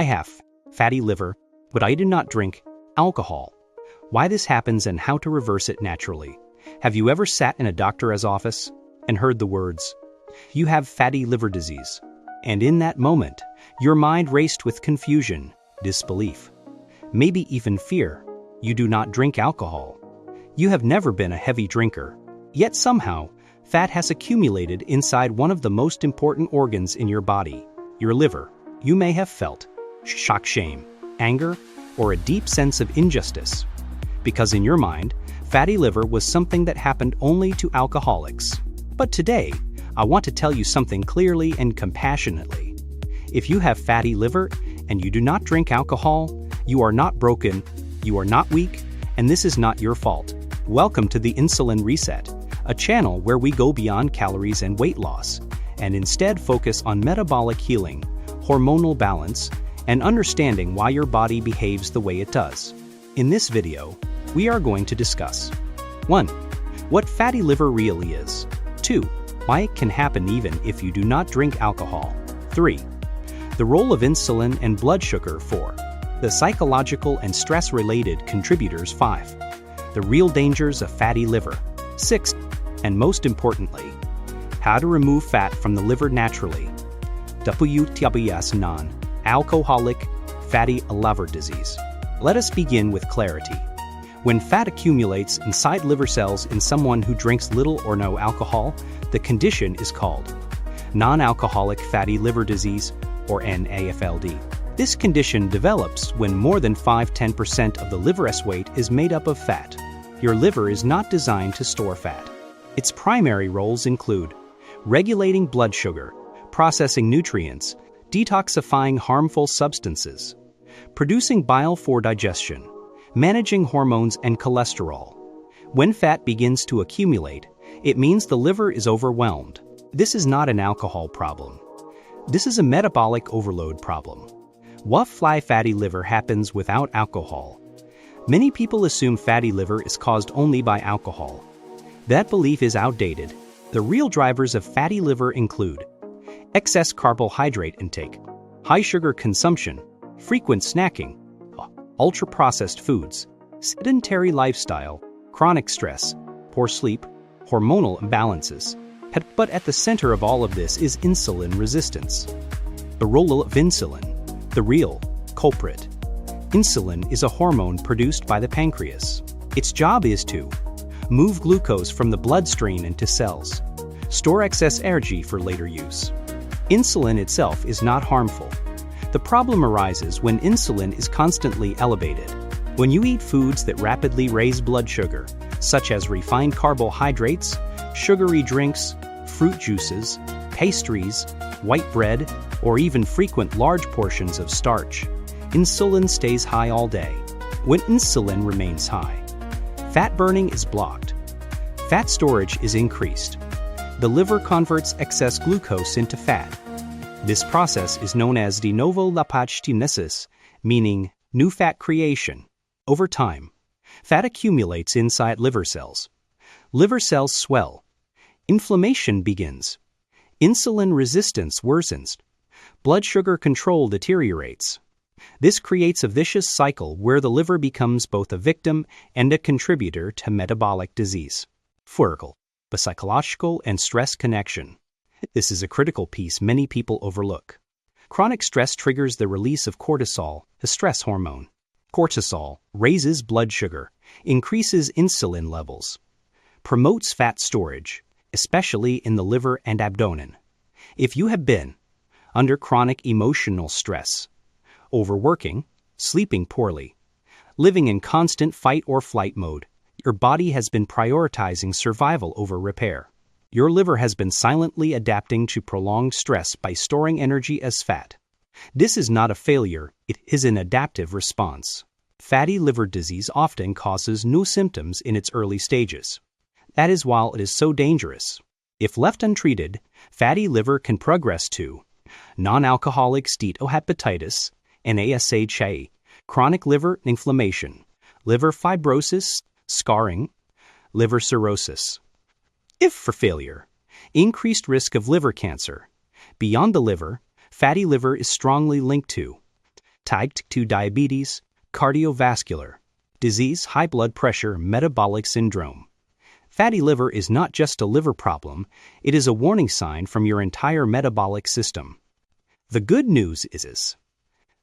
I have fatty liver, but I do not drink alcohol. Why this happens and how to reverse it naturally. Have you ever sat in a doctor's office and heard the words, "You have fatty liver disease," and in that moment, your mind raced with confusion, disbelief, maybe even fear? You do not drink alcohol. You have never been a heavy drinker. Yet somehow, fat has accumulated inside one of the most important organs in your body, your liver. You may have felt shock, shame, anger, or a deep sense of injustice. Because in your mind, fatty liver was something that happened only to alcoholics. But today, I want to tell you something clearly and compassionately. If you have fatty liver and you do not drink alcohol, you are not broken, you are not weak, and this is not your fault. Welcome to the Insulin Reset, a channel where we go beyond calories and weight loss, and instead focus on metabolic healing, hormonal balance, and understanding why your body behaves the way it does. In this video, we are going to discuss 1. What fatty liver really is. 2. Why it can happen even if you do not drink alcohol. 3. The role of insulin and blood sugar. 4. The psychological and stress-related contributors. 5. The real dangers of fatty liver. 6. And most importantly, how to remove fat from the liver naturally. WTBS non-alcoholic fatty liver disease. Let us begin with clarity. When fat accumulates inside liver cells in someone who drinks little or no alcohol, the condition is called non-alcoholic fatty liver disease, or NAFLD. This condition develops when more than 5–10% of the liver's weight is made up of fat. Your liver is not designed to store fat. Its primary roles include regulating blood sugar, processing nutrients, detoxifying harmful substances, producing bile for digestion, managing hormones and cholesterol. When fat begins to accumulate, it means the liver is overwhelmed. This is not an alcohol problem. This is a metabolic overload problem. Why fatty liver happens without alcohol? Many people assume fatty liver is caused only by alcohol. That belief is outdated. The real drivers of fatty liver include excess carbohydrate intake, high sugar consumption, frequent snacking, ultra-processed foods, sedentary lifestyle, chronic stress, poor sleep, hormonal imbalances. But at the center of all of this is insulin resistance. The role of insulin, the real culprit. Insulin is a hormone produced by the pancreas. Its job is to move glucose from the bloodstream into cells, store excess energy for later use. Insulin itself is not harmful. The problem arises when insulin is constantly elevated. When you eat foods that rapidly raise blood sugar, such as refined carbohydrates, sugary drinks, fruit juices, pastries, white bread, or even frequent large portions of starch, insulin stays high all day. When insulin remains high, fat burning is blocked. Fat storage is increased. The liver converts excess glucose into fat. This process is known as de novo lipogenesis, meaning new fat creation. Over time, fat accumulates inside liver cells. Liver cells swell. Inflammation begins. Insulin resistance worsens. Blood sugar control deteriorates. This creates a vicious cycle where the liver becomes both a victim and a contributor to metabolic disease. The psychological and stress connection. This is a critical piece many people overlook. Chronic stress triggers the release of cortisol, the stress hormone. Cortisol raises blood sugar, increases insulin levels, promotes fat storage, especially in the liver and abdomen. If you have been under chronic emotional stress, overworking, sleeping poorly, living in constant fight or flight mode, your body has been prioritizing survival over repair. Your liver has been silently adapting to prolonged stress by storing energy as fat. This is not a failure, it is an adaptive response. Fatty liver disease often causes no symptoms in its early stages. That is why it is so dangerous. If left untreated, fatty liver can progress to non-alcoholic steatohepatitis, NASH, chronic liver inflammation, liver fibrosis, scarring, liver cirrhosis. If for failure, increased risk of liver cancer. Beyond the liver, fatty liver is strongly linked to type 2 diabetes, cardiovascular disease, high blood pressure, metabolic syndrome. Fatty liver is not just a liver problem, it is a warning sign from your entire metabolic system. The good news is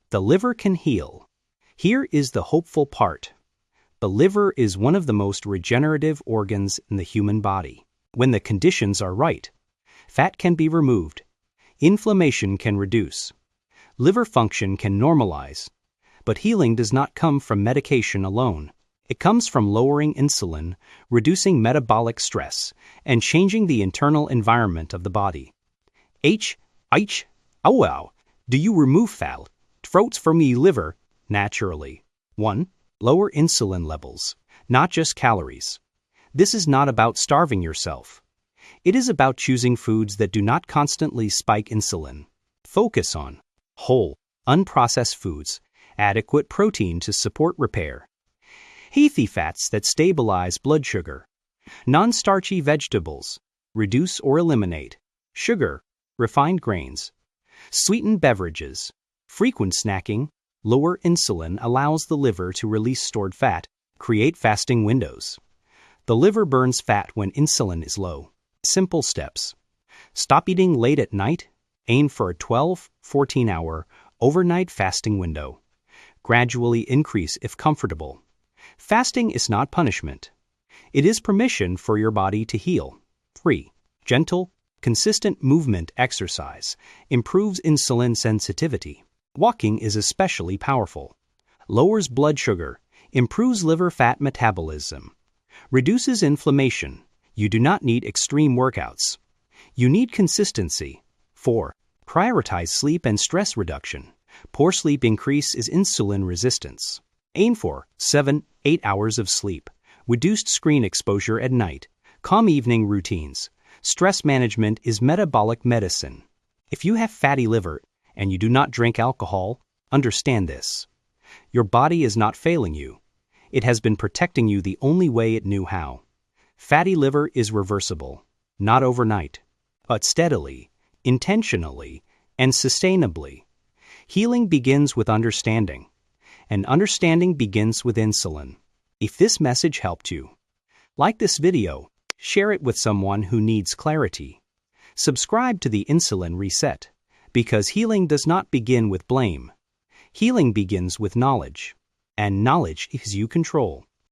the liver can heal. Here is the hopeful part. The liver is one of the most regenerative organs in the human body. When the conditions are right, fat can be removed, inflammation can reduce, liver function can normalize. But healing does not come from medication alone. It comes from lowering insulin, reducing metabolic stress, and changing the internal environment of the body. Wow. Do you remove fat from your liver naturally? 1. Lower insulin levels, not just calories. This is not about starving yourself. It is about choosing foods that do not constantly spike insulin. Focus on whole, unprocessed foods, adequate protein to support repair, healthy fats that stabilize blood sugar, non-starchy vegetables, reduce or eliminate sugar, refined grains, sweetened beverages. Frequent snacking, lower insulin allows the liver to release stored fat, create fasting windows. The liver burns fat when insulin is low. Simple steps. Stop eating late at night. Aim for a 12-14 hour overnight fasting window. Gradually increase if comfortable. Fasting is not punishment. It is permission for your body to heal. 3. Gentle, consistent movement exercise improves insulin sensitivity. Walking is especially powerful. Lowers blood sugar, improves liver fat metabolism, reduces inflammation. You do not need extreme workouts. You need consistency. 4. Prioritize sleep and stress reduction. Poor sleep increases insulin resistance. Aim for 7-8 hours of sleep. Reduced screen exposure at night. Calm evening routines. Stress management is metabolic medicine. If you have fatty liver and you do not drink alcohol, understand this. Your body is not failing you. It has been protecting you the only way it knew how. Fatty liver is reversible, not overnight, but steadily, intentionally, and sustainably. Healing begins with understanding, and understanding begins with insulin. If this message helped you, like this video, share it with someone who needs clarity. Subscribe to the Insulin Reset, because healing does not begin with blame. Healing begins with knowledge, and knowledge is you control.